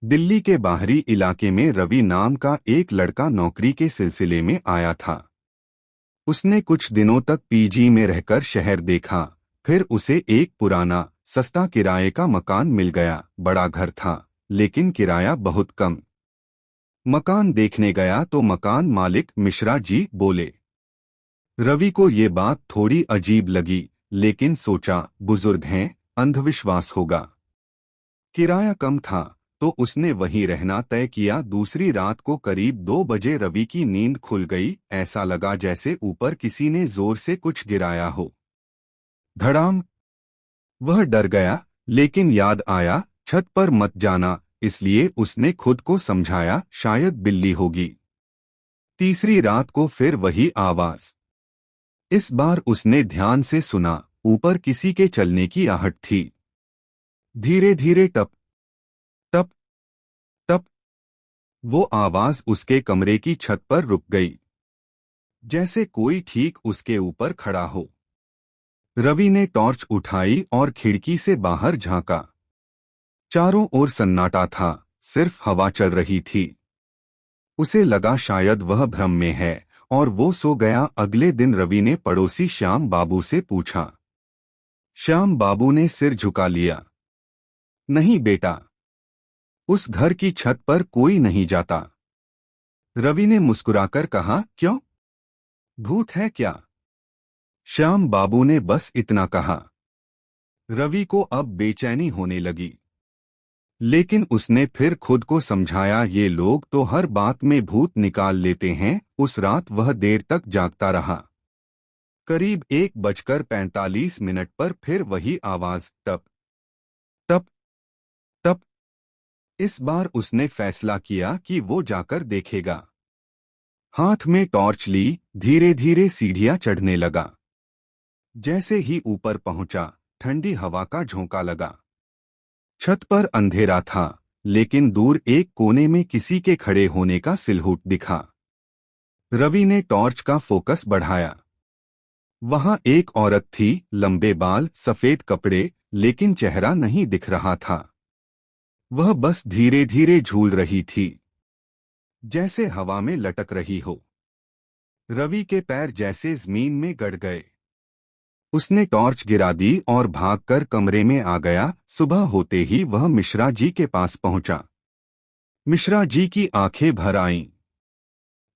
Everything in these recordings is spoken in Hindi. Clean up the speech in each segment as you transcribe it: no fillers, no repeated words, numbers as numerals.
दिल्ली के बाहरी इलाके में रवि नाम का एक लड़का नौकरी के सिलसिले में आया था। उसने कुछ दिनों तक पीजी में रहकर शहर देखा। फिर उसे एक पुराना सस्ता किराए का मकान मिल गया। बड़ा घर था, लेकिन किराया बहुत कम। मकान देखने गया तो मकान मालिक मिश्रा जी बोले। रवि को ये बात थोड़ी अजीब लगी, लेकिन सोचा बुजुर्ग हैं, अंधविश्वास होगा। किराया कम था तो उसने वहीं रहना तय किया। दूसरी रात को करीब 2 बजे रवि की नींद खुल गई। ऐसा लगा जैसे ऊपर किसी ने जोर से कुछ गिराया हो। धड़ाम। वह डर गया, लेकिन याद आया छत पर मत जाना, इसलिए उसने खुद को समझाया शायद बिल्ली होगी। तीसरी रात को फिर वही आवाज। इस बार उसने ध्यान से सुना। ऊपर किसी के चलने की आहट थी। धीरे धीरे टप टप टप। वो आवाज उसके कमरे की छत पर रुक गई, जैसे कोई ठीक उसके ऊपर खड़ा हो। रवि ने टॉर्च उठाई और खिड़की से बाहर झांका। चारों ओर सन्नाटा था, सिर्फ हवा चल रही थी। उसे लगा शायद वह भ्रम में है, और वो सो गया। अगले दिन रवि ने पड़ोसी श्याम बाबू से पूछा। श्याम बाबू ने सिर झुका लिया। नहीं बेटा, उस घर की छत पर कोई नहीं जाता। रवि ने मुस्कुराकर कहा, क्यों? भूत है क्या? श्याम बाबू ने बस इतना कहा। रवि को अब बेचैनी होने लगी, लेकिन उसने फिर खुद को समझाया ये लोग तो हर बात में भूत निकाल लेते हैं। उस रात वह देर तक जागता रहा। करीब 1:45 पर फिर वही आवाज, टप टप टप। इस बार उसने फैसला किया कि वो जाकर देखेगा। हाथ में टॉर्च ली, धीरे धीरे सीढ़ियां चढ़ने लगा। जैसे ही ऊपर पहुंचा, ठंडी हवा का झोंका लगा। छत पर अंधेरा था, लेकिन दूर एक कोने में किसी के खड़े होने का सिलहूट दिखा। रवि ने टॉर्च का फोकस बढ़ाया। वहां एक औरत थी, लंबे बाल, सफेद कपड़े, लेकिन चेहरा नहीं दिख रहा था। वह बस धीरे धीरे झूल रही थी, जैसे हवा में लटक रही हो। रवि के पैर जैसे जमीन में गड़ गए। उसने टॉर्च गिरा दी और भागकर कमरे में आ गया। सुबह होते ही वह मिश्रा जी के पास पहुंचा। मिश्रा जी की आंखें भर आईं।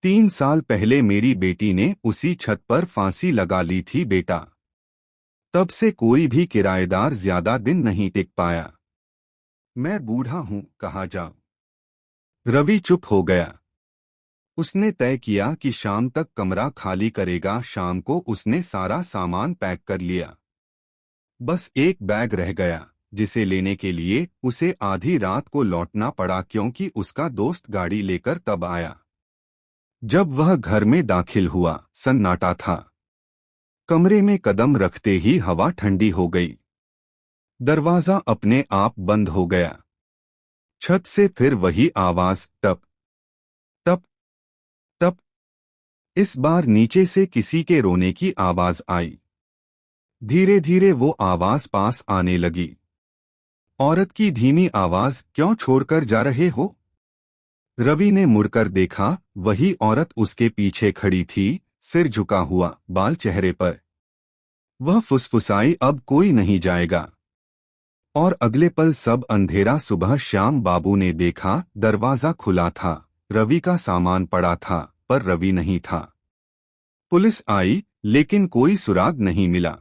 3 साल पहले मेरी बेटी ने उसी छत पर फांसी लगा ली थी बेटा। तब से कोई भी किराएदार ज्यादा दिन नहीं टिक पाया। मैं बूढ़ा हूं, कहाँ जाऊं? रवि चुप हो गया। उसने तय किया कि शाम तक कमरा खाली करेगा। शाम को उसने सारा सामान पैक कर लिया। बस एक बैग रह गया, जिसे लेने के लिए उसे आधी रात को लौटना पड़ा, क्योंकि उसका दोस्त गाड़ी लेकर तब आया। जब वह घर में दाखिल हुआ, सन्नाटा था। कमरे में कदम रखते ही हवा ठंडी हो गई। दरवाजा अपने आप बंद हो गया। छत से फिर वही आवाज, टप टप टप। इस बार नीचे से किसी के रोने की आवाज आई। धीरे धीरे वो आवाज पास आने लगी। औरत की धीमी आवाज, क्यों छोड़कर जा रहे हो? रवि ने मुड़कर देखा। वही औरत उसके पीछे खड़ी थी, सिर झुका हुआ, बाल चेहरे पर। वह फुसफुसाई, अब कोई नहीं जाएगा। और अगले पल सब अंधेरा। सुबह श्याम बाबू ने देखा, दरवाजा खुला था। रवि का सामान पड़ा था, पर रवि नहीं था। पुलिस आई, लेकिन कोई सुराग नहीं मिला।